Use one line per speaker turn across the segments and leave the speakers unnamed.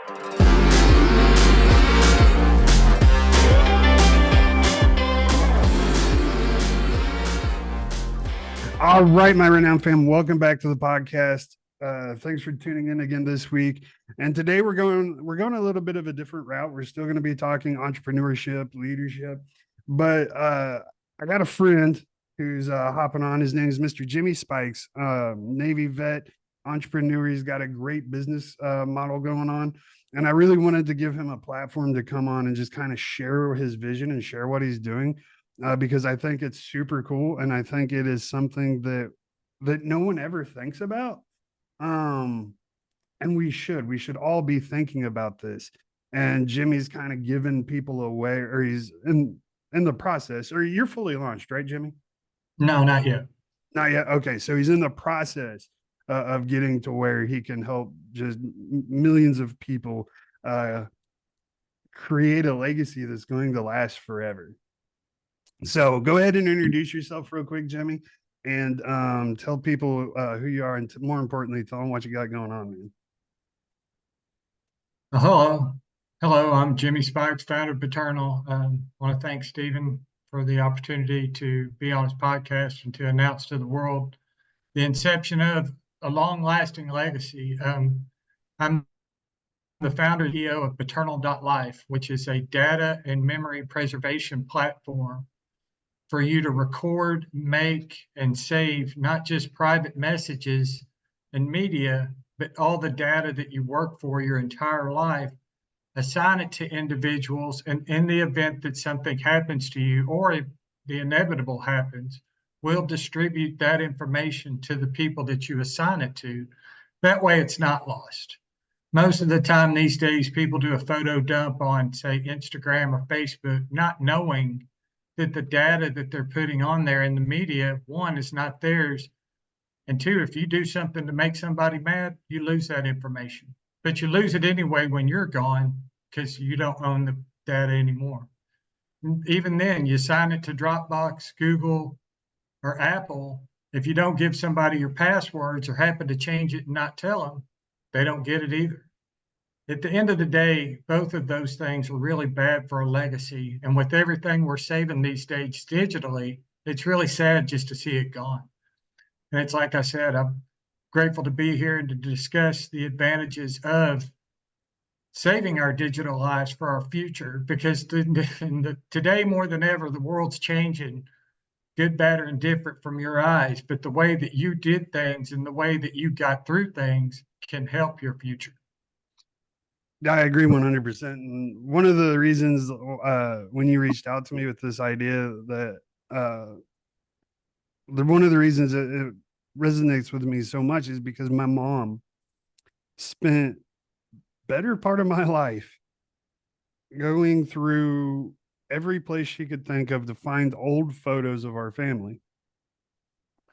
All right, my renowned fam, welcome back to the podcast. Thanks for tuning in again this week. And today we're going a little bit of a different route. We're still going to be talking entrepreneurship, leadership, but I got a friend who's hopping on. His name is Mr. Jimmy Spikes, Navy vet, entrepreneur. He's got a great business model going on. And I really wanted to give him a platform to come on and just kind of share his vision and share what he's doing. Because I think it's super cool, and I think it is something that no one ever thinks about. And we should all be thinking about this. And Jimmy's kind of giving people away, or he's in the process. Or you're fully launched, right, Jimmy?
No, not yet.
Not yet. Okay, so he's in the process of getting to where he can help just millions of people create a legacy that's going to last forever. So go ahead and introduce yourself real quick, Jimmy, and tell people who you are, and more importantly, tell them what you got going on, man.
Hello, I'm Jimmy Spikes, founder of Beternal. I want to thank Stephen for the opportunity to be on his podcast and to announce to the world the inception of a long-lasting legacy. I'm the founder and CEO of beternal.life, which is a data and memory preservation platform for you to record, make, and save not just private messages and media, but all the data that you work for your entire life, assign it to individuals, and in the event that something happens to you, or if the inevitable happens, we'll distribute that information to the people that you assign it to. That way it's not lost. Most of the time these days, people do a photo dump on, say, Instagram or Facebook, not knowing that the data that they're putting on there in the media, one, is not theirs. And two, if you do something to make somebody mad, you lose that information. But you lose it anyway when you're gone because you don't own the data anymore. Even then, you sign it to Dropbox, Google, or Apple. If you don't give somebody your passwords or happen to change it and not tell them, they don't get it either. At the end of the day, both of those things are really bad for a legacy. And with everything we're saving these days digitally, it's really sad just to see it gone. And it's like I said, I'm grateful to be here and to discuss the advantages of saving our digital lives for our future, because today more than ever, the world's changing, good, bad, or indifferent from your eyes. But the way that you did things and the way that you got through things can help your future.
I agree 100%. And one of the reasons when you reached out to me with this idea that one of the reasons it resonates with me so much is because my mom spent better part of my life going through every place she could think of to find old photos of our family.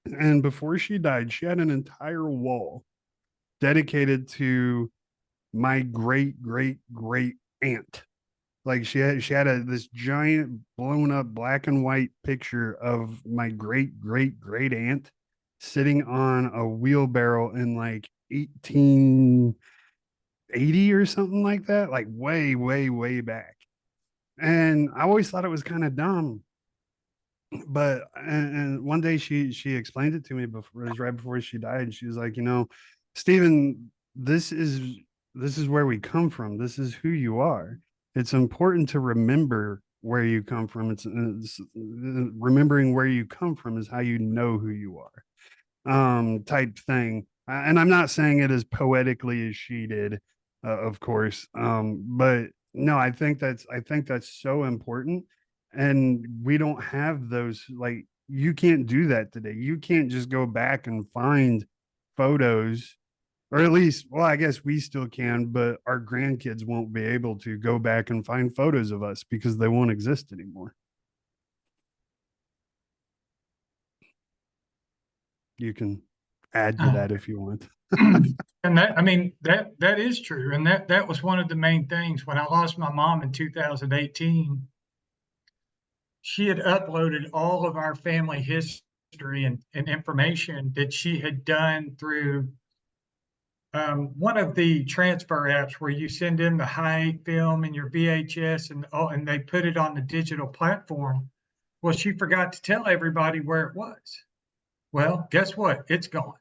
And before she died, she had an entire wall dedicated to my great aunt. Like she had this giant blown up black and white picture of my great aunt sitting on a wheelbarrow in like 1880 or something like that, like way back. And I always thought it was kind of dumb. But and one day she explained it to me before, it was right before she died, and she was like, Stephen, this is where we come from. This is who you are. It's important to remember where you come from. It's remembering where you come from is how you know who you are, type thing. And I'm not saying it as poetically as she did, of course. But no, I think that's so important. And we don't have those, like, you can't do that today. You can't just go back and find photos, or at least, well, I guess we still can, but our grandkids won't be able to go back and find photos of us because they won't exist anymore. You can add to that if you want.
And that is true. And that was one of the main things when I lost my mom in 2018. She had uploaded all of our family history and information that she had done through one of the transfer apps where you send in the high film and your VHS and they put it on the digital platform. Well, she forgot to tell everybody where it was. Well, guess what? It's gone.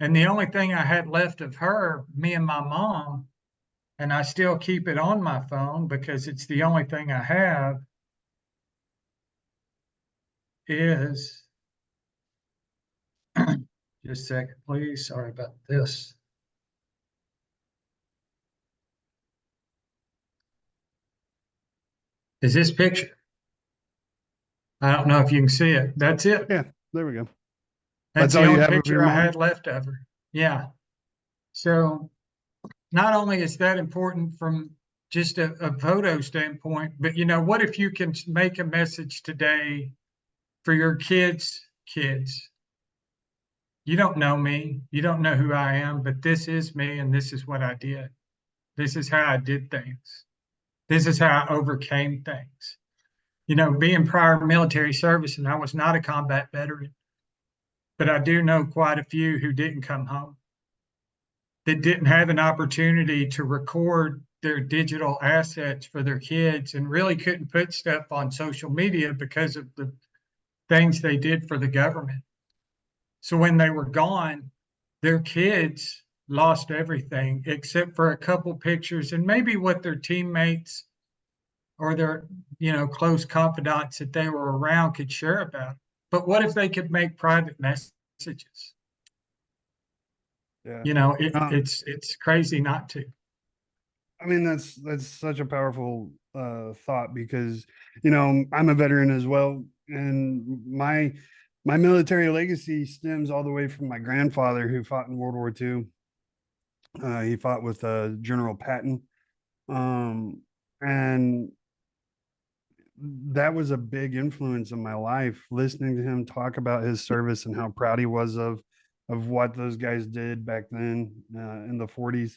And the only thing I had left of her, me and my mom, and I still keep it on my phone because it's the only thing I have, is just a second, please. Sorry about this. Is this picture? I don't know if you can see it. That's it.
Yeah, there we go.
That's
That's
the
all you
only
have of your
picture I
mom?
had left of her. Yeah. So not only is that important from just a photo standpoint, but what if you can make a message today for your kids? You don't know me, you don't know who I am, but this is me and this is what I did. This is how I did things. This is how I overcame things. Being prior military service, and I was not a combat veteran, but I do know quite a few who didn't come home, that didn't have an opportunity to record their digital assets for their kids and really couldn't put stuff on social media because of the things they did for the government. So when they were gone, their kids lost everything except for a couple pictures and maybe what their teammates or their close confidants that they were around could share about. But what if they could make private messages?
Yeah.
It's crazy not to.
I mean, that's such a powerful thought because I'm a veteran as well, and my military legacy stems all the way from my grandfather who fought in World War II. He fought with General Patton, and that was a big influence in my life. Listening to him talk about his service and how proud he was of what those guys did back then in the 40s.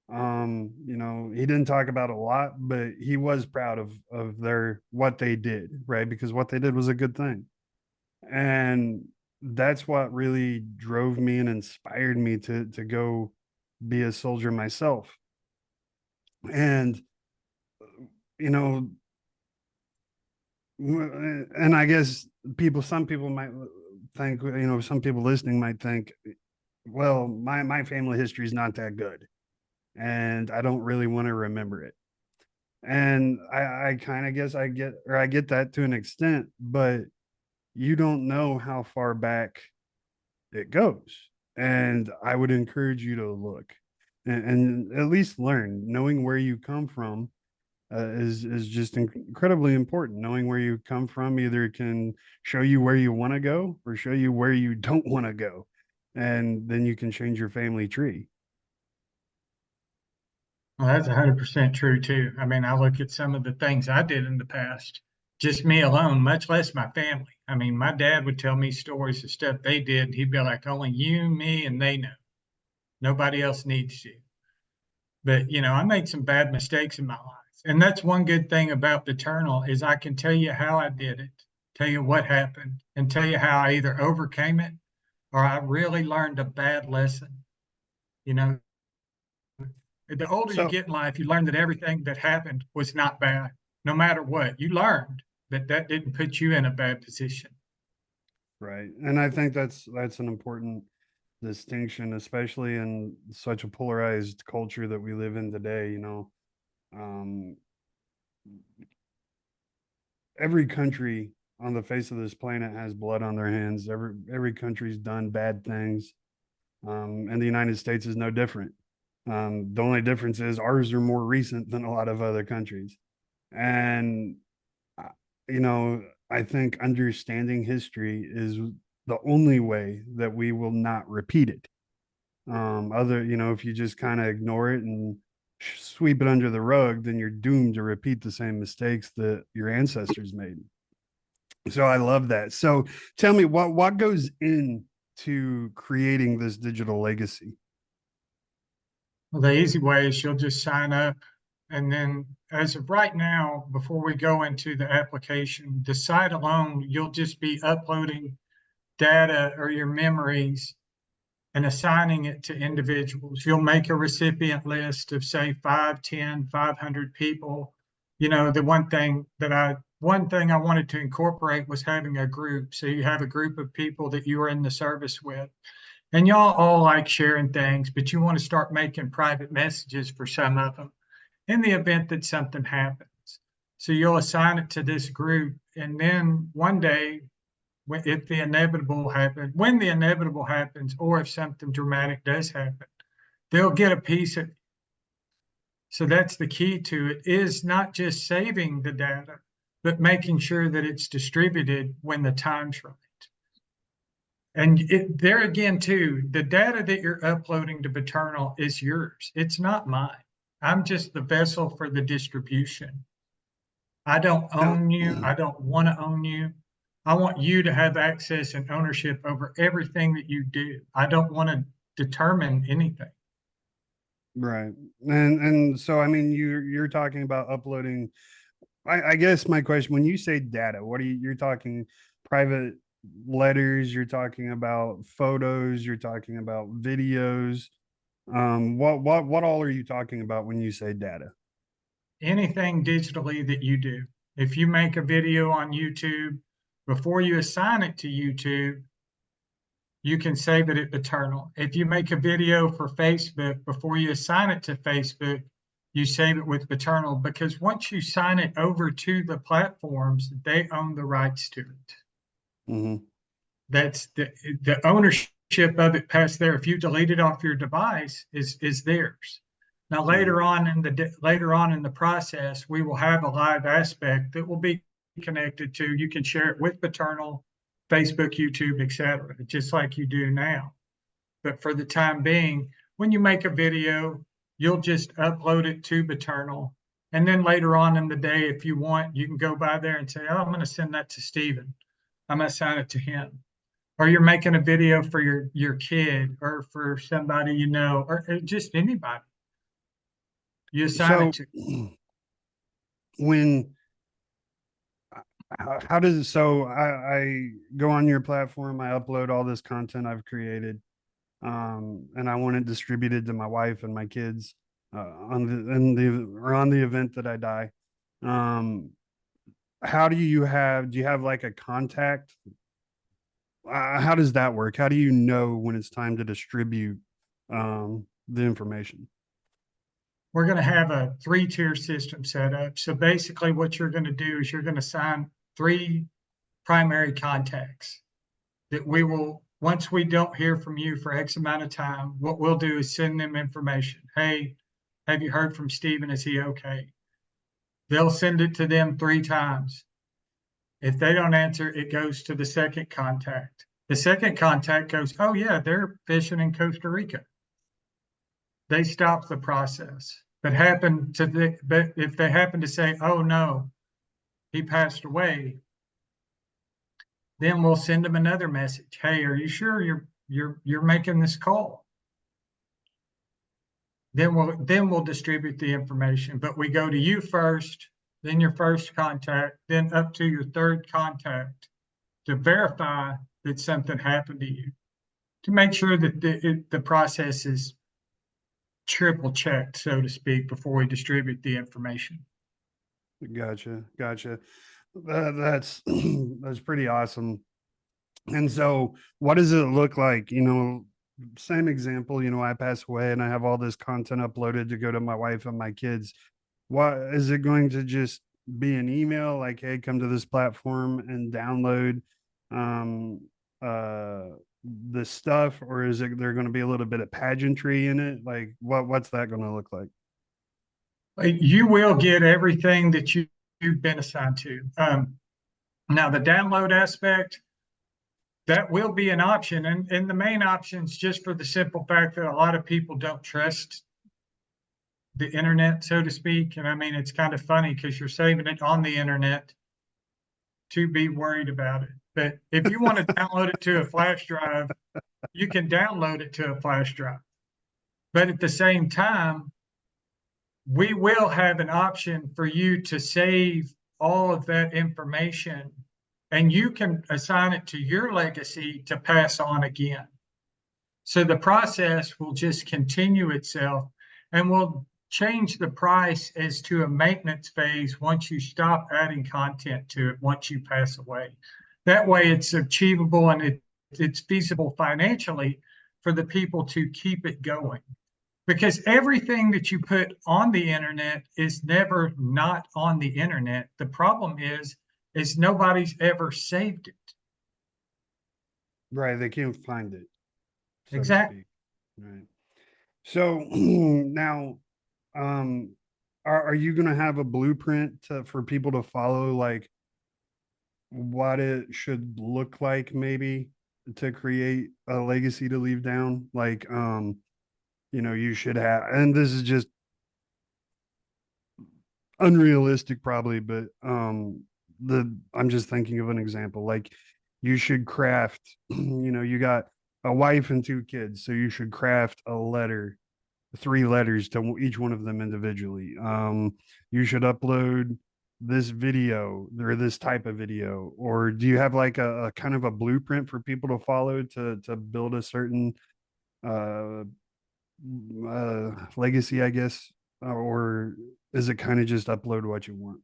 He didn't talk about a lot, but he was proud of their what they did, right? Because what they did was a good thing. And that's what really drove me and inspired me to go be a soldier myself. And you know, and I guess some people might think, some people listening might think, well, my family history is not that good, and I don't really want to remember it. And I kind of guess I get that to an extent, but you don't know how far back it goes. And I would encourage you to look and at least learn. Knowing where you come from is just incredibly important. Knowing where you come from either can show you where you want to go or show you where you don't want to go, and then you can change your family tree.
Well, that's 100% true too. I mean, I look at some of the things I did in the past, just me alone, much less my family. I mean, my dad would tell me stories of stuff they did. He'd be like, only you, me, and they know. Nobody else needs you. But, I made some bad mistakes in my life. And that's one good thing about Eternal is I can tell you how I did it, tell you what happened, and tell you how I either overcame it or I really learned a bad lesson. You know, the older you
So
get in life, you learn that everything that happened was not bad, no matter what. You learned that that didn't put you in a bad position.
right, and I think that's an important distinction, especially in such a polarized culture that we live in today. Um, every country on the face of this planet has blood on their hands. Every country's done bad things, and the United States is no different. The only difference is ours are more recent than a lot of other countries, and uh, you know, I think understanding history is the only way that we will not repeat it. If you just kind of ignore it and sweep it under the rug, then you're doomed to repeat the same mistakes that your ancestors made. So I love that. So tell me what goes into creating this digital legacy?
Well, the easy way is you'll just sign up. And then, as of right now, before we go into the application, the site alone, you'll just be uploading data or your memories and assigning it to individuals. You'll make a recipient list of say 5, 10, 500 people. You know, the one thing I wanted to incorporate was having a group. So you have a group of people that you are in the service with, and y'all all like sharing things, but you want to start making private messages for some of them in the event that something happens. So you'll assign it to this group, and then one day, if the inevitable happens, when the inevitable happens, or if something dramatic does happen, they'll get a piece of it. So that's the key to it, is not just saving the data, but making sure that it's distributed when the time's right. And there again, too, the data that you're uploading to Beternal is yours. It's not mine. I'm just the vessel for the distribution. I don't
Now,
own you. I don't want to own you. I want you to have access and ownership over everything that you do. I don't want to determine anything.
right. And so I mean you're talking about uploading. I guess my question, when you say data, what are you're talking private letters, you're talking about photos, you're talking about videos. What all are you talking about when you say data?
Anything digitally that you do. If you make a video on YouTube, before you assign it to YouTube, you can save it at Beternal. If you make a video for Facebook, before you assign it to Facebook, you save it with Beternal, because once you sign it over to the platforms, they own the rights to it.
Mm-hmm.
That's the ownership of it past there. If you delete it off your device, is theirs. Now
Mm-hmm.
later on in the process, we will have a live aspect that will be connected to. You can share it with Beternal, Facebook, YouTube, etc., just like you do now. But for the time being, when you make a video, you'll just upload it to Beternal. And then later on in the day, if you want, you can go by there and say, oh, I'm going to send that to Stephen. I'm going to assign it to him. Or you're making a video for your kid or for somebody you know, or just anybody. You assign it
So
to.
when how does it, so I go on your platform, I upload all this content I've created, and I want it distributed to my wife and my kids on the event that I die. Um, how do you have like a contact? How does that work? How do you know when it's time to distribute the information?
We're going to have a 3-tier system set up. So basically, what you're going to do is you're going to assign 3 primary contacts that we will, once we don't hear from you for X amount of time, what we'll do is send them information. Hey, have you heard from Stephen? Is he okay? They'll send it to them 3 times. If they don't answer, it goes to the second contact. The second contact goes, oh, yeah, they're fishing in Costa Rica. They stop the process. But if they happen to say, oh, no, he passed away, then we'll send them another message. Hey, are you sure you're making this call? Then we'll distribute the information. But we go to you first, then your first contact, then up to your third contact to verify that something happened to you, to make sure that the process is triple checked, so to speak, before we distribute the information.
Gotcha. That's that's pretty awesome. And so, what does it look like? Same example. I pass away and I have all this content uploaded to go to my wife and my kids. What is it going to just be an email like, hey, come to this platform and download um the stuff, or is it there going to be a little bit of pageantry in it? Like what's that going to look like?
You will get everything that you've been assigned to. Now, the download aspect, that will be an option. And the main option is just for the simple fact that a lot of people don't trust the internet, so to speak. And I mean, it's kind of funny because you're saving it on the internet to be worried about it. But if you want to download it to a flash drive, you can download it to a flash drive. But at the same time, we will have an option for you to save all of that information, and you can assign it to your legacy to pass on again. So the process will just continue itself and will change the price as to a maintenance phase once you stop adding content to it, once you pass away. That way it's achievable and it's feasible financially for the people to keep it going. Because everything that you put on the internet is never not on the internet. The problem is nobody's ever saved it.
Right. They can't find it, so to
Exactly.
speak. Right. So now, um, are you going to have a blueprint for people to follow, like what it should look like, maybe to create a legacy to leave down? Like, you should have, and this is just unrealistic, probably, but I'm just thinking of an example. Like, you should craft, you got a wife and two kids, so you should craft a letter, three letters to each one of them individually. You should upload this video or this type of video, or do you have like a kind of a blueprint for people to follow to build a certain uh legacy, I guess, or is it kind of just upload what you want?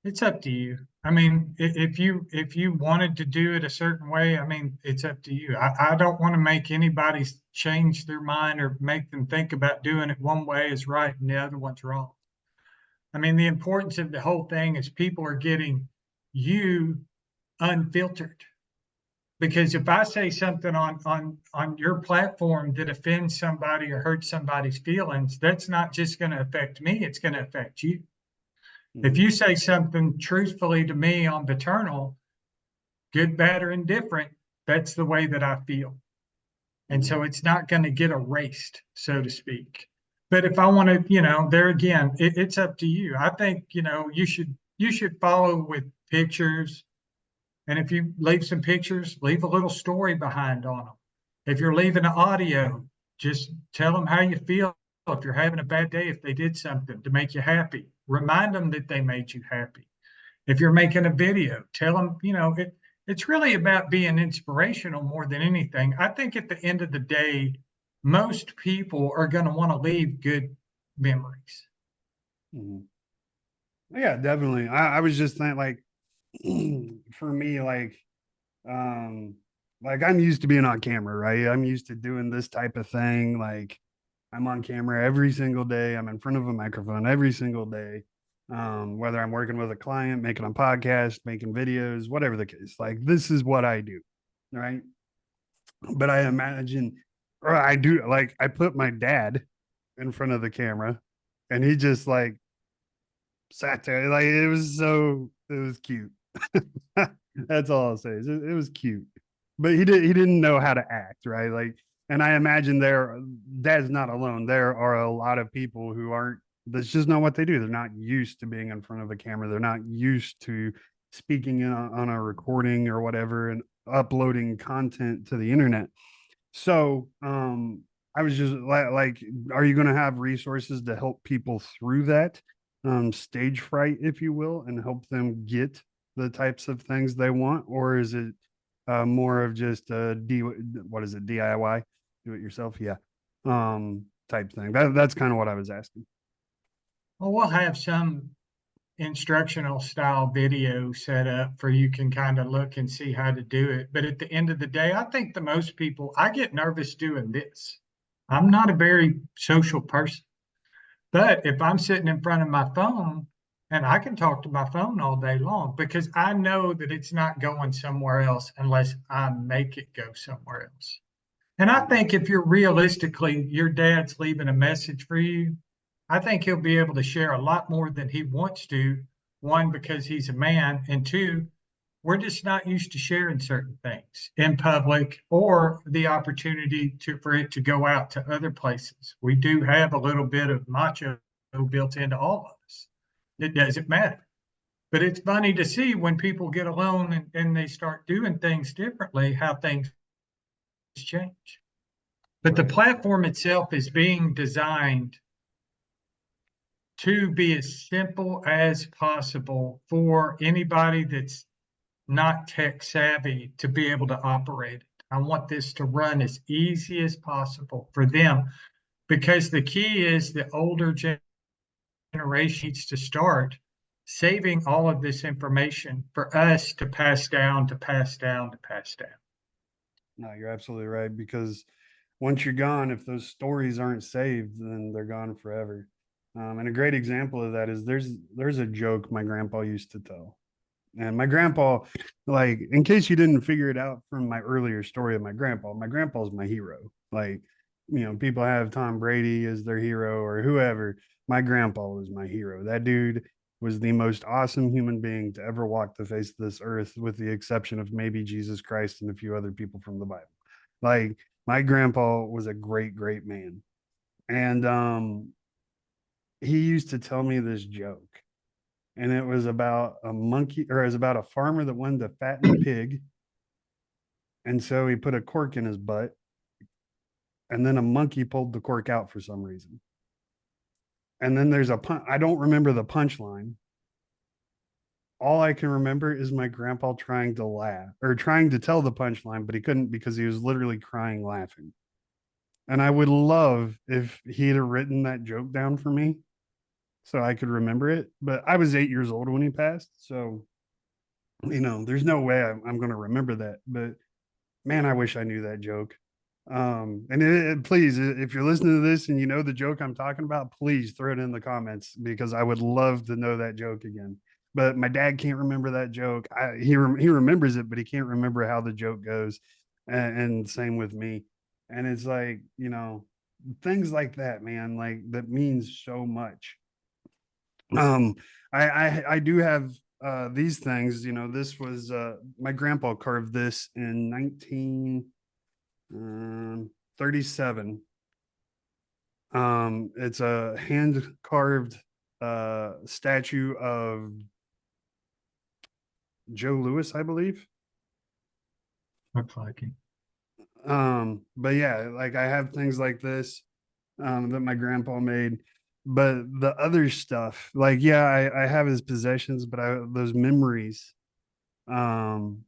It's up to you. I mean, if you wanted to do it a certain way, I mean, it's up to you. I don't want to make anybody change their mind or make them think about doing it one way is right and the other one's wrong. I mean, the importance of the whole thing is people are getting you unfiltered. Because if I say something on your platform that offends somebody or hurts somebody's feelings, that's not just going to affect me, it's going to affect you. If
Mhm.
you say something truthfully to me on Beternal, good, bad, or indifferent, that's the way that I feel. And
Mhm.
so it's not going to get erased, so to speak. But if I want to, there again, it's up to you. I think, you should follow with pictures. And if you leave some pictures, leave a little story behind on them. If you're leaving an audio, just tell them how you feel. If you're having a bad day, if they did something to make you happy, remind them that they made you happy. If you're making a video, tell them, it's really about being inspirational more than anything. I think at the end of the day, most people are going to want to leave good memories.
Mhm. Yeah, definitely. I was just thinking, like, for me, um like I'm used to being on camera, right? I'm used to doing this type of thing. Like, I'm on camera every single day. I'm in front of a microphone every single day. Whether I'm working with a client, making a podcast, making videos, whatever the case. Like, this is what I do, right? But I imagine, or I do, like, I put my dad in front of the camera, and he just like sat there, like, it was cute. That's all I'll say. It was cute, but he didn't know how to act, right? Like, and I imagine dad's not alone. There are a lot of people who aren't. That's just not what they do. They're not used to being in front of a camera. They're not used to speaking on a recording or whatever and uploading content to the internet. So, I was just like, are you going to have resources to help people through that stage fright, if you will, and help them get the types of things they want, or is it more of just what is it, DIY, do it yourself, yeah, type thing? That's kind of what I was asking.
Well, we'll have some instructional style video set up for you can kind of look and see how to do it. But at the end of the day, I think the most people, I get nervous doing this. I'm not a very social person, but if I'm sitting in front of my phone and I can talk to my phone all day long because I know that it's not going somewhere else unless I make it go somewhere else. And I
Mhm.
think if you're realistically, your dad's leaving a message for you, I think he'll be able to share a lot more than he wants to. One, because he's a man, and two, we're just not used to sharing certain things in public or the opportunity for it to go out to other places. We do have a little bit of macho built into all of us. It doesn't matter. But it's funny to see when people get alone and they start doing things differently, how things change. But the
Right.
platform itself is being designed to be as simple as possible for anybody that's not tech savvy to be able to operate it. I want this to run as easy as possible for them, because the key is the older generation needs to start saving all of this information for us to pass down, to pass down, to pass down.
No, you're absolutely right. Because once you're gone, if those stories aren't saved, then they're gone forever. And a great example of that is there's a joke my grandpa used to tell. And my grandpa, like, in case you didn't figure it out from my earlier story of my grandpa's my hero. Like, people have Tom Brady as their hero or whoever. My grandpa was my hero. That dude was the most awesome human being to ever walk the face of this earth, with the exception of maybe Jesus Christ and a few other people from the Bible. Like, my grandpa was a great, great man. And he used to tell me this joke, and it was about a monkey, or it was about a farmer that wanted to fatten a pig. And so he put a cork in his butt, and then a monkey pulled the cork out for some reason. And then there's I don't remember the punchline. All I can remember is my grandpa trying to laugh, or trying to tell the punchline, but he couldn't because he was literally crying laughing. And I would love if he'd have written that joke down for me so I could remember it. But I was 8 years old when he passed. So, there's no way I'm going to remember that. But man, I wish I knew that joke. And please, if you're listening to this and you know the joke I'm talking about, please throw it in the comments, because I would love to know that joke again. But my dad can't remember that joke. He remembers it, but he can't remember how the joke goes. And same with me. And it's like, things like that, man, like that means so much. Um, I do have these things. This was my grandpa carved this in 1937. It's a hand carved statue of Joe Louis, I believe.
Looks like it.
But yeah, like, I have things like this that my grandpa made. But the other stuff, like, yeah, I have his possessions, but those memories, um,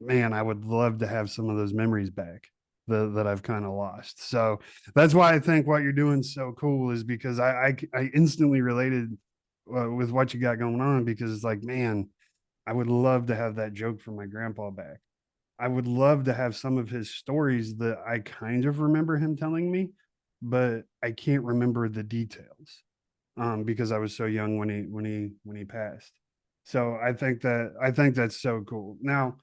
man, I would love to have some of those memories back that I've kind of lost. So that's why I think what you're doing is so cool, is because I instantly related with what you got going on, because it's like, man, I would love to have that joke from my grandpa back. I would love to have some of his stories that I kind of remember him telling me, but I can't remember the details, because I was so young when he passed. So I think that's so cool. Now,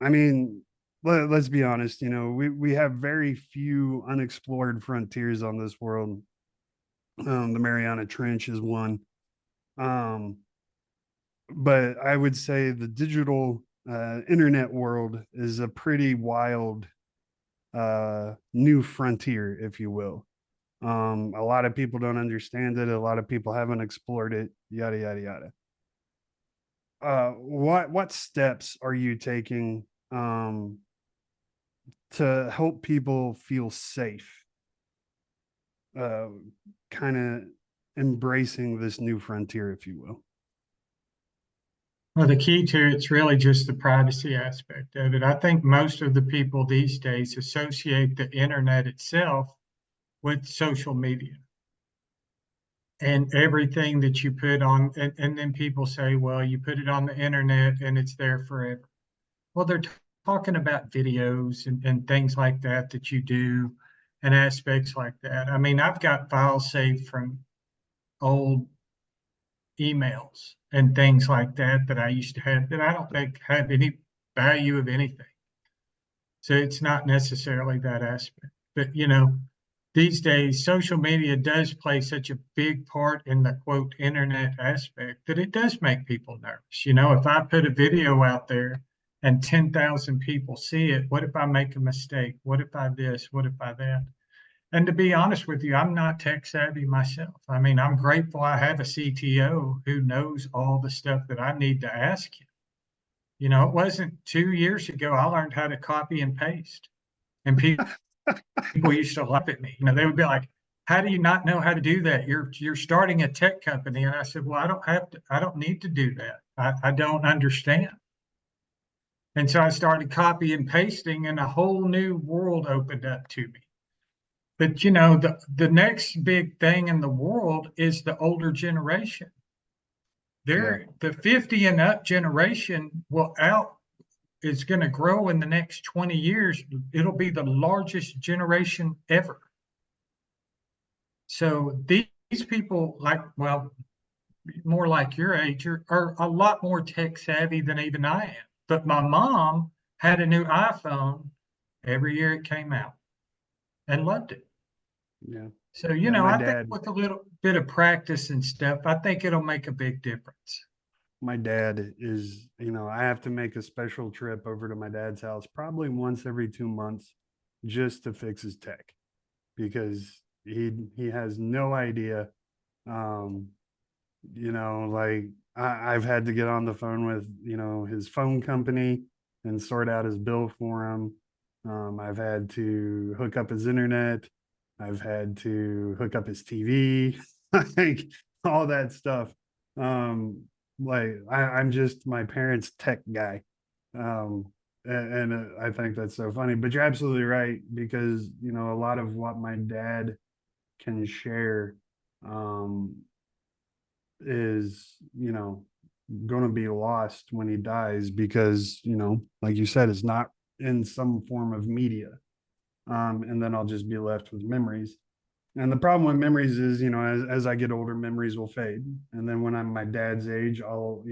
I mean, let's be honest. We have very few unexplored frontiers on this world. The Mariana Trench is one. Um, but I would say the digital internet world is a pretty wild new frontier, if you will. A lot of people don't understand it. A lot of people haven't explored it. Yada yada yada. What steps are you taking to help people feel safe? Uh, kind of embracing this new frontier, if you will.
Well, the key to it's really just the privacy aspect of it. I think most of the people these days associate the internet itself with social media and everything that you put on. And then people say, well, you put it on the internet and it's there forever. Well, they're talking about videos and things like that that you do, and aspects like that. I mean, I've got files saved from old emails and things like that that I used to have that I don't think have any value of anything. So it's not necessarily that aspect. But, these days, social media does play such a big part in the quote internet aspect that it does make people nervous. If I put a video out there and 10,000 people see it, what if I make a mistake? What if I this? What if I that? And to be honest with you, I'm not tech savvy myself. I mean, I'm grateful I have a CTO who knows all the stuff that I need to ask him. It wasn't 2 years ago I learned how to copy and paste, and people used to laugh at me. They would be like, "How do you not know how to do that? You're starting a tech company." And I said, "Well, I don't need to do that. I don't understand." And so I started copy and pasting, and a whole new world opened up to me. But you know, the next big thing in the world is the older generation.
Yeah.
The 50 and up generation will out is going to grow in the next 20 years. It'll be the largest generation ever. So these people, like, well, more like your age, are a lot more tech savvy than even I am. But my mom had a new iPhone every year it came out and loved it.
Yeah.
So, you
Yeah.
know,
My
I think
dad,
with a little bit of practice and stuff, I think it'll make a big difference.
my dad is, I have to make a special trip over to my dad's house probably once every 2 months just to fix his tech because he has no idea. Um, like I've had to get on the phone with, his phone company and sort out his bill for him. I've had to hook up his internet. I've had to hook up his TV, like all that stuff. Um, I'm just my parents' tech guy. Um, and I think that's so funny, but you're absolutely right because, a lot of what my dad can share, um, is going to be lost when he dies because like you said, it's not in some form of media. And then I'll just be left with memories, and the problem with memories is as I get older, memories will fade, and then when I'm my dad's age, I'll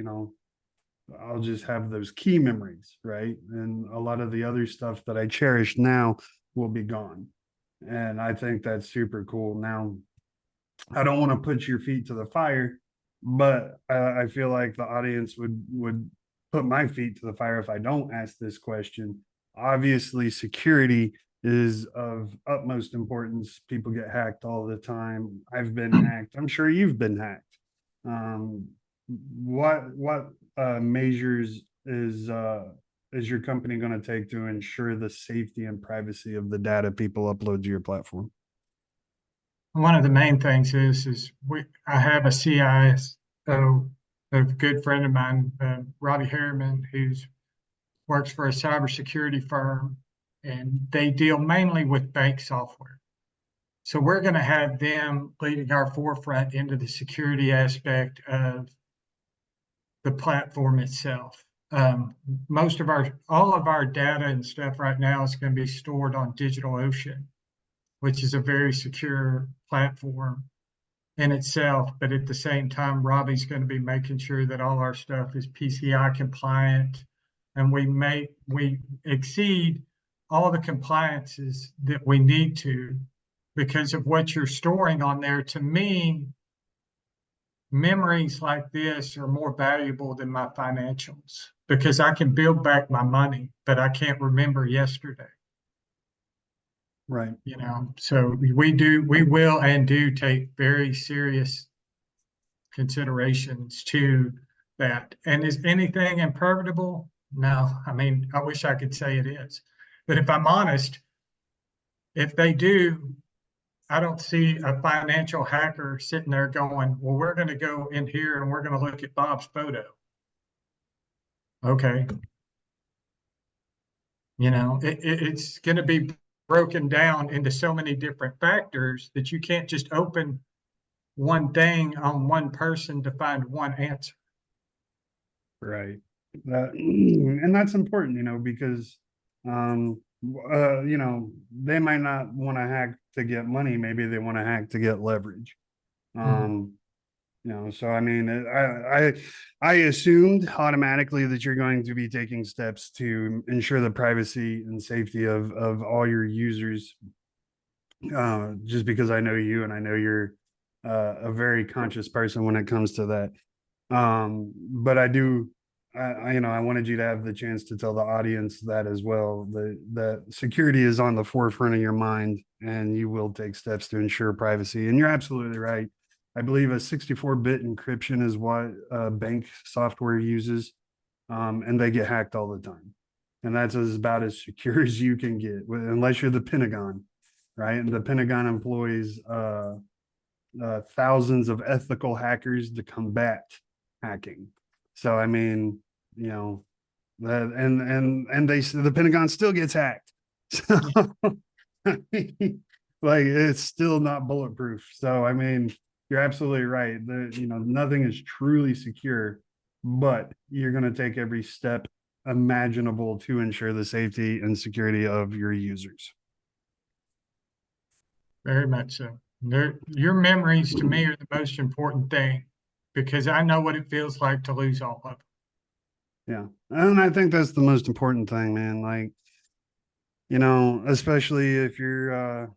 just have those key memories, right? And a lot of the other stuff that I cherish now will be gone, and I think that's super cool. Now I don't want to put your feet to the fire, but I feel like the audience would put my feet to the fire if I don't ask this question. Obviously, security is of utmost importance. People get hacked all the time. I've been hacked. I'm sure you've been hacked. Um, what measures is your company going to take to ensure the safety and privacy of the data people upload to your platform?
One of the main things is I have a CISO, a good friend of mine, Robbie Harriman, who's works for a cybersecurity firm, and they deal mainly with bank software. So we're going to have them leading our forefront into the security aspect of the platform itself. Most of all of our data and stuff right now is going to be stored on DigitalOcean, which is a very secure platform in itself. But at the same time, Robbie's going to be making sure that all our stuff is PCI compliant, and we exceed all the compliances that we need to because of what you're storing on there. To me, memories like this are more valuable than my financials because I can build back my money, but I can't remember yesterday.
Right.
You know, so we will and do take very serious considerations to that. And is anything impermeable? No. I mean, I wish I could say it is. But if I'm honest, if they do, I don't see a financial hacker sitting there going, well, we're going to go in here and we're going to look at Bob's photo. Okay. You know, it's going to be broken down into so many different factors that you can't just open one thing on one person to find one answer.
Right. And that's important, because they might not want to hack to get money, maybe they want to hack to get leverage.
Mm.
Um, so I mean, I assumed automatically that you're going to be taking steps to ensure the privacy and safety of all your users, just because I know you and I know you're a very conscious person when it comes to that. But I do, I wanted you to have the chance to tell the audience that as well. The security is on the forefront of your mind, and you will take steps to ensure privacy. And you're absolutely right. I believe a 64-bit encryption is what bank software uses, and they get hacked all the time. And that's about as secure as you can get, unless you're the Pentagon, right? And the Pentagon employs thousands of ethical hackers to combat hacking. So, I mean, you know, And the Pentagon still gets hacked. So
Yeah,
like it's still not bulletproof. So I mean, you're absolutely right. Nothing is truly secure, but you're going to take every step imaginable to ensure the safety and security of your users.
very much so. Your memories to me are the most important thing because I know what it feels like to lose all of them.
Yeah. And I think that's the most important thing, man. Like, especially if you're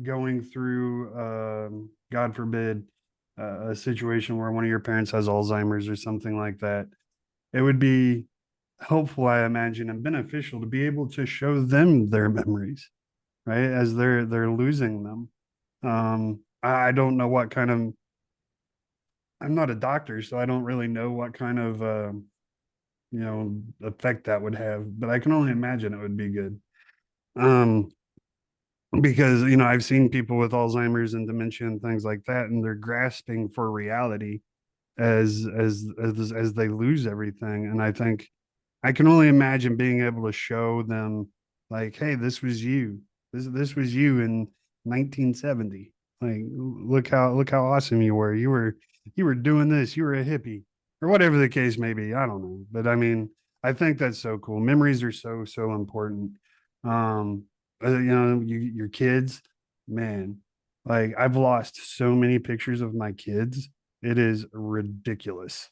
going through, God forbid, a situation where one of your parents has Alzheimer's or something like that, it would be helpful, I imagine, and beneficial to be able to show them their memories, right? As they're losing them. I don't know what kind of, I'm not a doctor, so I don't really know what kind of effect that would have, but I can only imagine it would be good. Um, because I've seen people with Alzheimer's and dementia and things like that, and they're grasping for reality as they lose everything. And I think I can only imagine being able to show them, like, hey, this was you. This was you in 1970. Like, look how awesome you were. You were doing this. You were a hippie, or whatever the case may be. I don't know, but I mean, I think that's so cool. Memories are so important. Um, your kids, man. Like, I've lost so many pictures of my kids. It is ridiculous.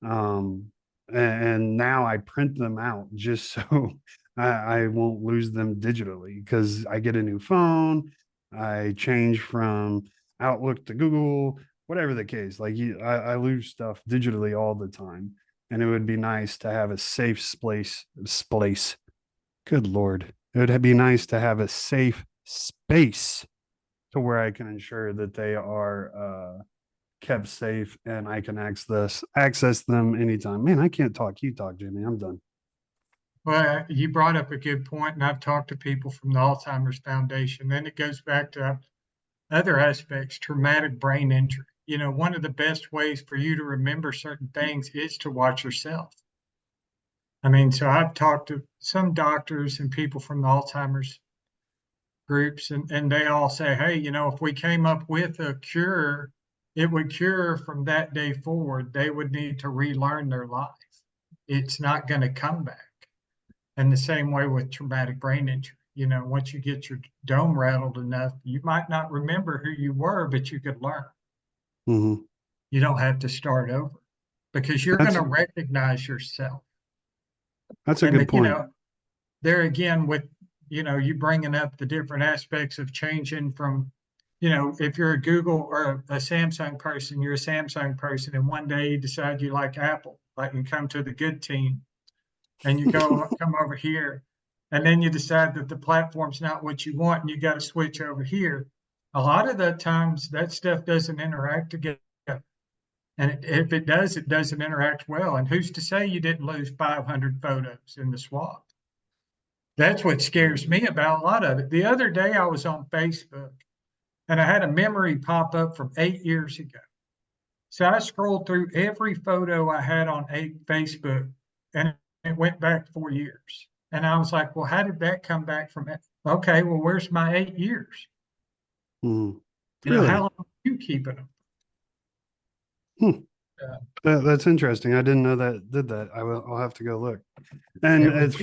Um, and now I print them out just so I won't lose them digitally because I get a new phone. I change from Outlook to Google, whatever the case. Like I lose stuff digitally all the time, and it would be nice to have a safe space. Good Lord, it would be nice to have a safe space to where I can ensure that they are kept safe and I can access them anytime. Man, I can't talk. You talk, Jimmy. I'm done.
Well, you brought up a good point, and I've talked to people from the Alzheimer's Foundation. Then it goes back to other aspects, traumatic brain injury. One of the best ways for you to remember certain things is to watch yourself. I mean, so I've talked to some doctors and people from the Alzheimer's groups, and they all say, hey, if we came up with a cure, it would cure from that day forward. They would need to relearn their life. It's not going to come back. And the same way with traumatic brain injury. Once you get your dome rattled enough, you might not remember who you were, but you could learn.
Mm-hmm.
You don't have to start over because you're going
That's
to recognize yourself.
that's a
And
good point.
there again with you bringing up the different aspects of changing from if you're a Google or a Samsung person, you're a Samsung person, and one day you decide you like Apple, like you come to the good team, and you come over here, and then you decide that the platform's not what you want, and you got to switch over here. A lot of the times that stuff doesn't interact together. And if it does, it doesn't interact well. And who's to say you didn't lose 500 photos in the swap? That's what scares me about a lot of it. The other day I was on Facebook and I had a memory pop up from 8 years ago. So I scrolled through every photo I had on Facebook and it went back 4 years. And I was like, well, how did that come back from it? Okay, well, where's my 8 years?
Mm.
How
Really?
long are you keeping them?
Hmm.
Uh,
That's interesting. I didn't know that did that. I'll have to go look. And
it was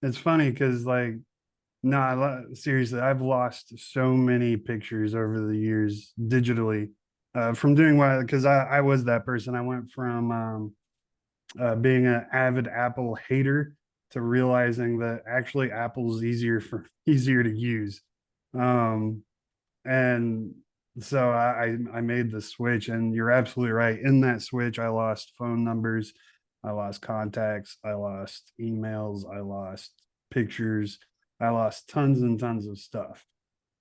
it's funny because like no, seriously, I've lost so many pictures over the years digitally from doing what because I was that person. I went from being an avid Apple hater to realizing that actually Apple's easier to use. Um, and so I made the switch, and you're absolutely right. In that switch, I lost phone numbers, I lost contacts, I lost emails, I lost pictures, I lost tons and tons of stuff.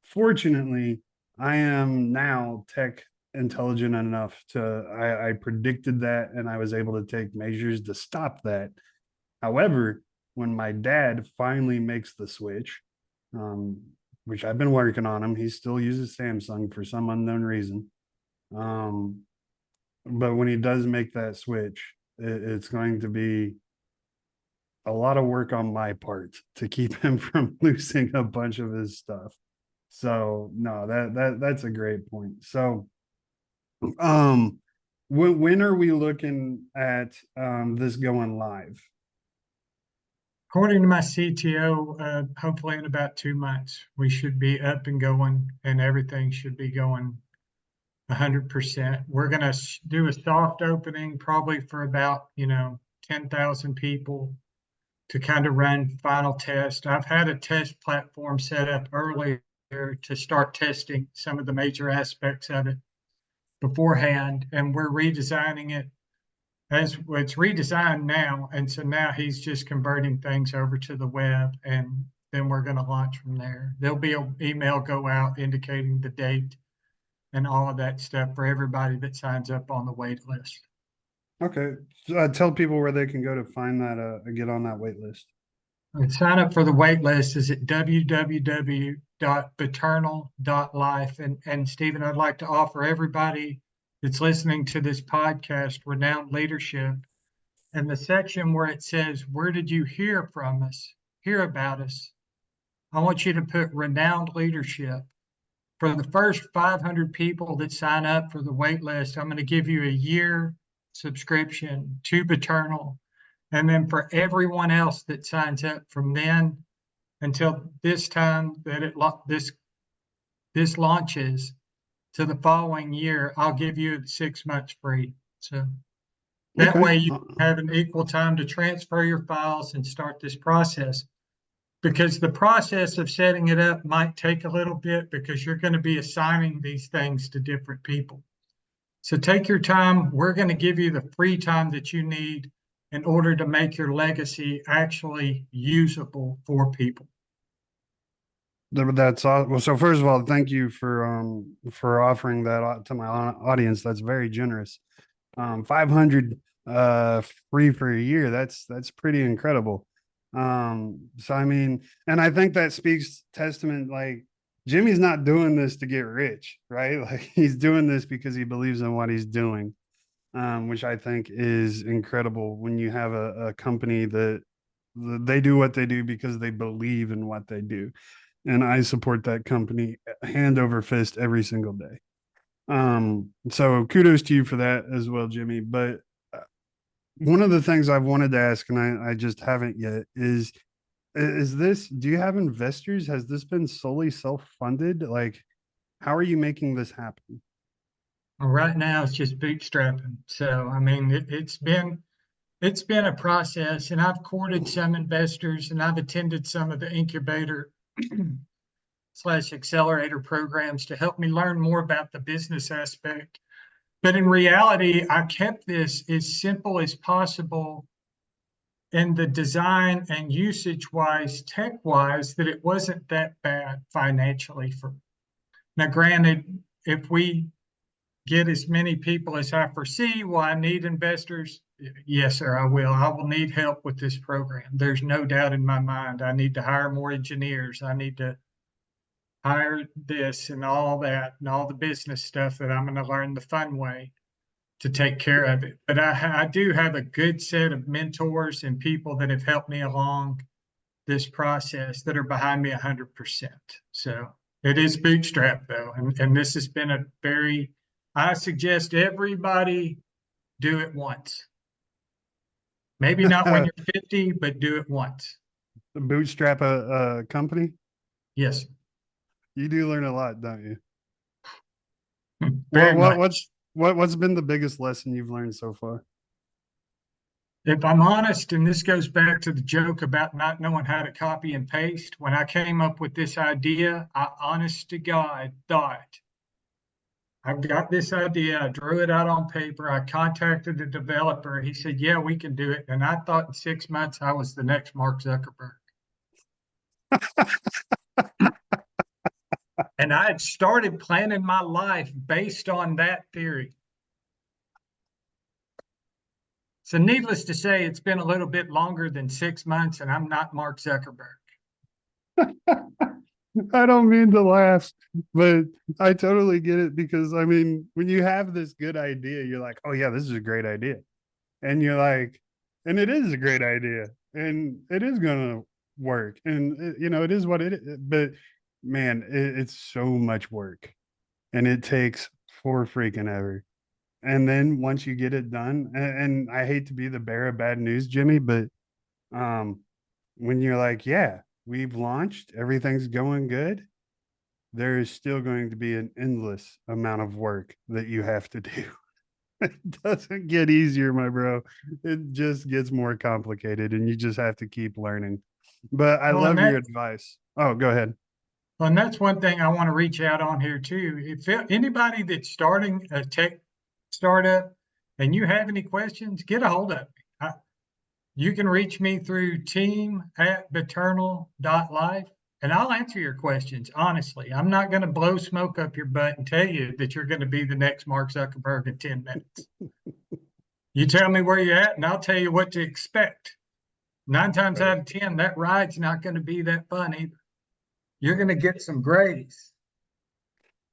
Fortunately, I am now tech intelligent enough to I predicted that and I was able to take measures to stop that. However, when my dad finally makes the switch, um, which I've been working on him, he still uses Samsung for some unknown reason. Um, but when he does make that switch, it's going to be a lot of work on my part to keep him from losing a bunch of his stuff. So no, that's a great point. So um when are we looking at this going live?
According to my CTO, hopefully in about 2 months, we should be up and going and everything should be going 100%. We're going to do a soft opening probably for about, 10,000 people to kind of run final test. I've had a test platform set up earlier to start testing some of the major aspects of it beforehand, and we're redesigning it as it's redesigned now. And so now he's just converting things over to the web, and then we're going to launch from there. There'll be an email go out indicating the date and all of that stuff for everybody that signs up on the wait list.
Okay. Tell people where they can go to find that get on that wait list.
And sign up for the wait list is at www.beternal.life. And Stephen, I'd like to offer everybody that's listening to this podcast renowned leadership. And the section where it says, "Where did you hear from us? Hear about us?" I want you to put renowned leadership. For the first 500 people that sign up for the wait list, I'm going to give you a year subscription to Beternal. And then for everyone else that signs up from then until this time that this launches to the following year, I'll give you 6 months free. So that
Okay.
way you have an equal time to transfer your files and start this process. Because the process of setting it up might take a little bit because you're going to be assigning these things to different people. So take your time. We're going to give you the free time that you need in order to make your legacy actually usable for people.
That's all. Well, so first of all, thank you for offering that to my audience. That's very generous. 500 free for a year. That's pretty incredible. So I mean, and I think that speaks testament, like Jimmy's not doing this to get rich, right? Like he's doing this because he believes in what he's doing. Which I think is incredible when you have a company that they do what they do because they believe in what they do. And I support that company hand over fist every single day. So kudos to you for that as well, Jimmy. But one of the things I've wanted to ask, and I just haven't yet, is this, do you have investors? Has this been solely self-funded? Like, how are you making this happen?
Well, right now, it's just bootstrapping. So, I mean, it's been a process, and I've courted some investors, and I've attended some of the incubator slash accelerator programs to help me learn more about the business aspect. But in reality, I kept this as simple as possible in the design and usage wise, tech wise, that it wasn't that bad financially for. Now, granted, if we get as many people as I foresee, will I need investors? Yes, sir, I will. I will need help with this program. There's no doubt in my mind. I need to hire more engineers. I need to hire this and all that and all the business stuff that I'm going to learn the fun way to take care of it. But I do have a good set of mentors and people that have helped me along this process that are behind me 100%. So it is bootstrap though. And this has been a very, I suggest everybody do it once. Maybe not when you're 50, but do it once.
Bootstrap a company?
Yes,
You do learn a lot, don't you?
very
What what
much.
what's what's been the biggest lesson you've learned so far?
If I'm honest, and this goes back to the joke about not knowing how to copy and paste, when I came up with this idea, I honest to God thought, I've got this idea. I drew it out on paper. I contacted the developer. He said, "Yeah, we can do it." And I thought in 6 months I was the next Mark Zuckerberg. And I had started planning my life based on that theory. So, needless to say, it's been a little bit longer than 6 months, and I'm not Mark Zuckerberg.
I don't mean to laugh, but I totally get it because I mean, when you have this good idea, you're like, oh yeah, this is a great idea. And you're like, and it is a great idea, and it is gonna work, and you know, it is what it is. But man, it's so much work, and it takes for freaking ever. And then once you get it done, and I hate to be the bearer of bad news, Jimmy, but um, when you're like, yeah, we've launched, everything's going good, there is still going to be an endless amount of work that you have to do. It doesn't get easier, my bro. It just gets more complicated, and you just have to keep learning. But I
Well, and
love your
that
advice. Oh, go ahead.
well, and that's one thing I want to reach out on here too. If anybody that's starting a tech startup and you have any questions, get a hold of me. You can reach me through team@beternal.life and I'll answer your questions honestly. I'm not going to blow smoke up your butt and tell you that you're going to be the next Mark Zuckerberg in 10 minutes. You tell me where you're at and I'll tell you what to expect. 9 times
Right.
out of 10, that ride's not going to be that fun either. You're going to get some grace.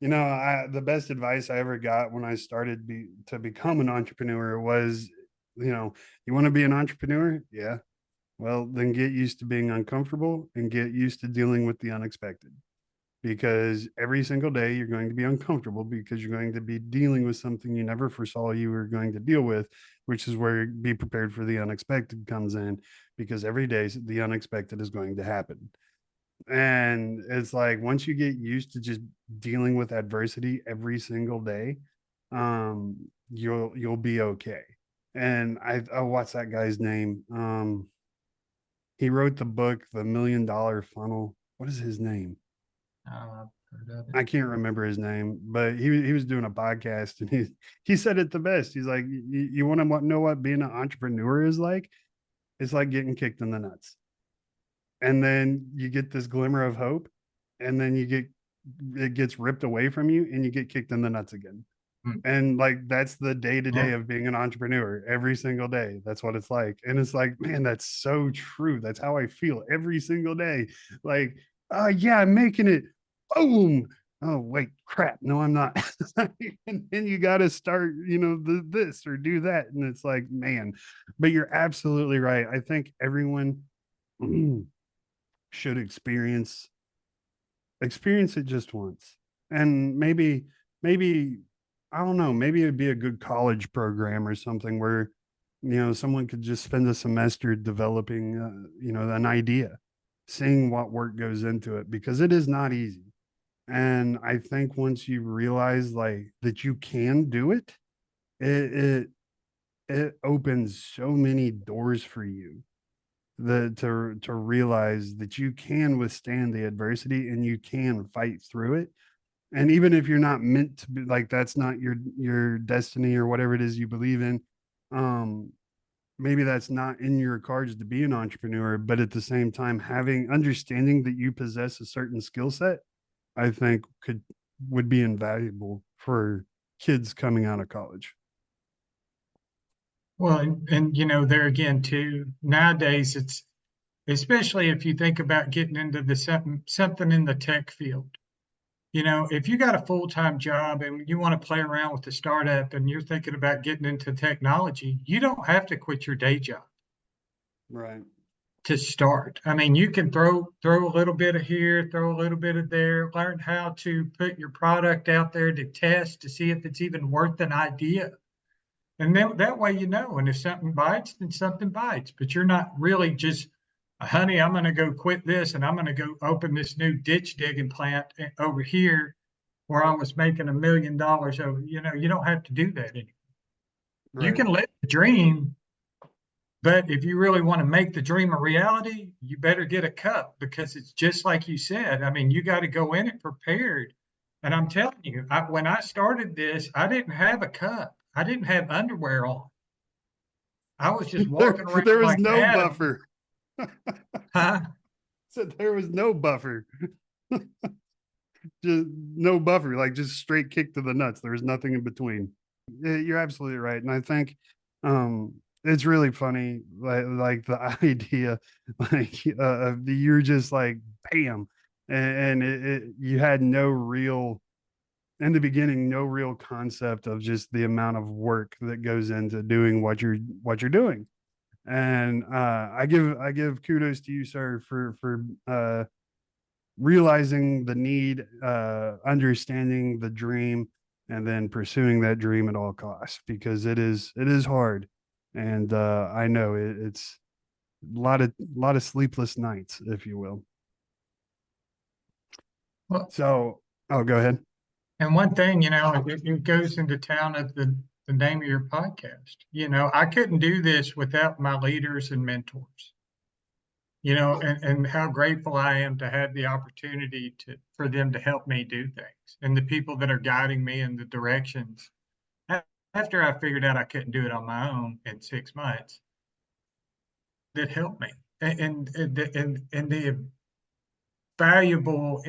You know, the best advice I ever got when I started to become an entrepreneur was, you want to be an entrepreneur? Yeah. Well, then get used to being uncomfortable and get used to dealing with the unexpected, because every single day you're going to be uncomfortable because you're going to be dealing with something you never foresaw you were going to deal with, which is where be prepared for the unexpected comes in, because every day the unexpected is going to happen. And it's like once you get used to just dealing with adversity every single day, you'll be okay. And what's that guy's name? He wrote the book The $1 Million Funnel. What is his name?
I've heard of it.
I can't remember his name, but he was doing a podcast, and he said it the best. He's like, you want to know what being an entrepreneur is like? It's like getting kicked in the nuts, and then you get this glimmer of hope, and then it gets ripped away from you, and you get kicked in the nuts again.
Hmm.
And like that's the day to day
Yeah.
of being an entrepreneur every single day. That's what it's like. And it's like, man, that's so true. That's how I feel every single day. Like, yeah, I'm making it. Boom. Oh, wait, crap. No, I'm not. And then you got to start, this or do that. And it's like, man, but you're absolutely right. I think everyone should experience it just once. And maybe I don't know, maybe it'd be a good college program or something where someone could just spend a semester developing an idea, seeing what work goes into it, because it is not easy. And I think once you realize like that you can do it, it it, it opens so many doors for you, to realize that you can withstand the adversity and you can fight through it. And even if you're not meant to be, like that's not your destiny or whatever it is you believe in, um maybe that's not in your cards to be an entrepreneur, but at the same time having understanding that you possess a certain skill set, I think would be invaluable for kids coming out of college.
Well, and there again too, nowadays it's especially if you think about getting into the something in the tech field. If you got a full-time job and you want to play around with the startup and you're thinking about getting into technology, you don't have to quit your day job
Right.
to start. I mean, you can throw a little bit of here, throw a little bit of there, learn how to put your product out there to test to see if it's even worth an idea. And then that way, and if something bites, then something bites. But you're not really just, honey, I'm going to go quit this and I'm going to go open this new ditch digging plant over here where I was making $1 million over. You don't have to do that anymore. You
Right.
can live the dream, but if you really want to make the dream a reality, you better get a cup because it's just like you said. I mean, you got to go in it prepared. And I'm telling you, when I started this, I didn't have a cup. I didn't have underwear on. I was just
there
walking around
there was
like
no
Adam.
buffer.
Huh?
So there was no buffer. Just no buffer, like just straight kick to the nuts. There was nothing in between. Yeah, you're absolutely right. And I think it's really funny, like the idea, like you're just like bam, and you had no real in the beginning, no real concept of just the amount of work that goes into doing what you're doing. And I give kudos to you, sir, for realizing the need, understanding the dream, and then pursuing that dream at all costs, because it is hard. And I know it's a lot of sleepless nights, if you will.
Well,
So, oh, go ahead.
and one thing, it goes into town of the name of your podcast. I couldn't do this without my leaders and mentors. And how grateful I am to have the opportunity for them to help me do things, and the people that are guiding me in the directions. After I figured out I couldn't do it on my own in 6 months, that helped me, and the invaluable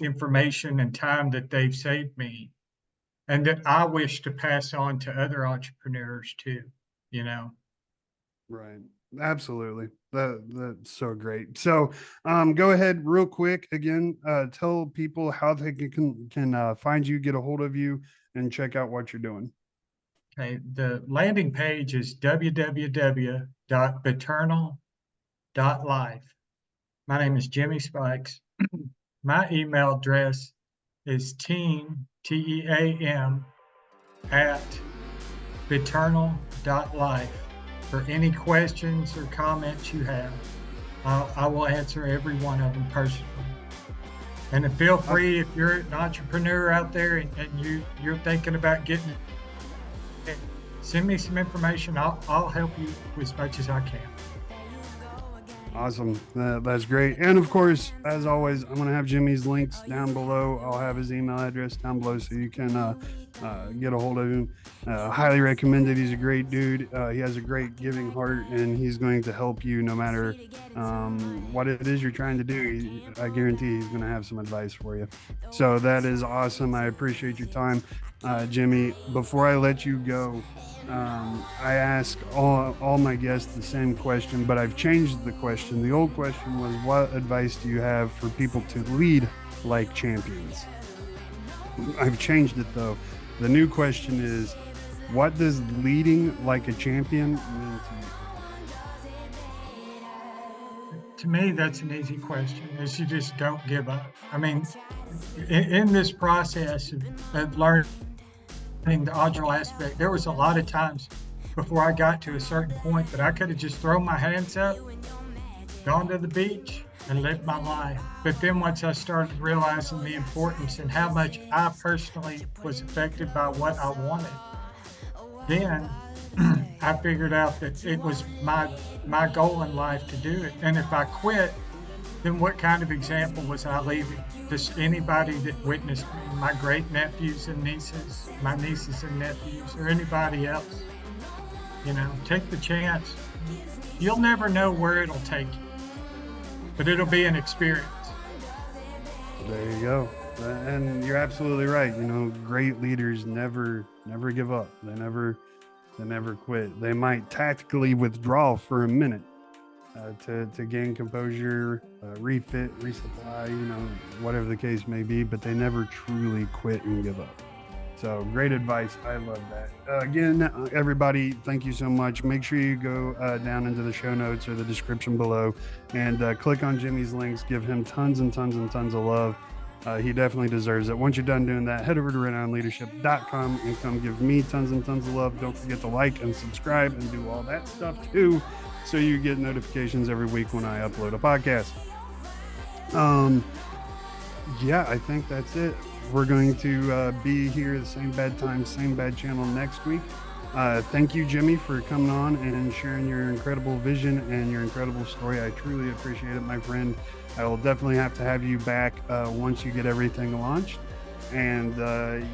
information and time that they've saved me, and that I wish to pass on to other entrepreneurs too.
Right. Absolutely. That's so great. So, go ahead real quick again. Tell people how they can find you, get a hold of you, and check out what you're doing.
Okay, the landing page is www.beternal.life. My name is Jimmy Spikes. My email address is team at beternal.life. For any questions or comments you have, I will answer every one of them personally. And feel free, if you're an entrepreneur out there and you're thinking about getting it, send me some information. I'll help you as much as I can.
Awesome. That's great. And of course, as always, I'm going to have Jimmy's links down below. I'll have his email address down below so you can get a hold of him. Highly recommend it. He's a great dude. He has a great giving heart, and he's going to help you no matter what it is you're trying to do. I guarantee he's going to have some advice for you. So that is awesome. I appreciate your time, Jimmy. Before I let you go, I ask all my guests the same question, but I've changed the question. The old question was, what advice do you have for people to lead like champions? I've changed it though. The new question is, what does leading like a champion mean to you?
To me, that's an easy question, is you just don't give up. I mean, in this process of learning the agile aspect, there was a lot of times before I got to a certain point that I could have just thrown my hands up, gone to the beach, and lived my life. But then once I started realizing the importance and how much I personally was affected by what I wanted, then I figured out that it was my goal in life to do it. And if I quit, then what kind of example was I leaving? Just anybody that witnessed me, my great nephews and nieces, my nieces and nephews, or anybody else. Take the chance. You'll never know where it'll take you, but it'll be an experience.
There you go. And you're absolutely right. Great leaders never give up. They never quit. They might tactically withdraw for a minute to gain composure, refit, resupply, whatever the case may be, but they never truly quit and give up. So great advice. I love that. Again, everybody, thank you so much. Make sure you go down into the show notes or the description below and click on Jimmy's links. Give him tons and tons and tons of love. He definitely deserves it. Once you're done doing that, head over to renownleadership.com and come give me tons and tons of love. Don't forget to like and subscribe and do all that stuff too, so you get notifications every week when I upload a podcast. Yeah, I think that's it. We're going to be here the same bad time, same bad channel next week. Thank you, Jimmy, for coming on and sharing your incredible vision and your incredible story. I truly appreciate it, my friend. I will definitely have to have you back once you get everything launched. And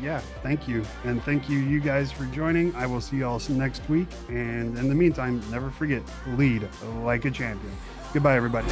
yeah, thank you. And thank you guys for joining. I will see you all next week. And in the meantime, never forget, lead like a champion. Goodbye, everybody.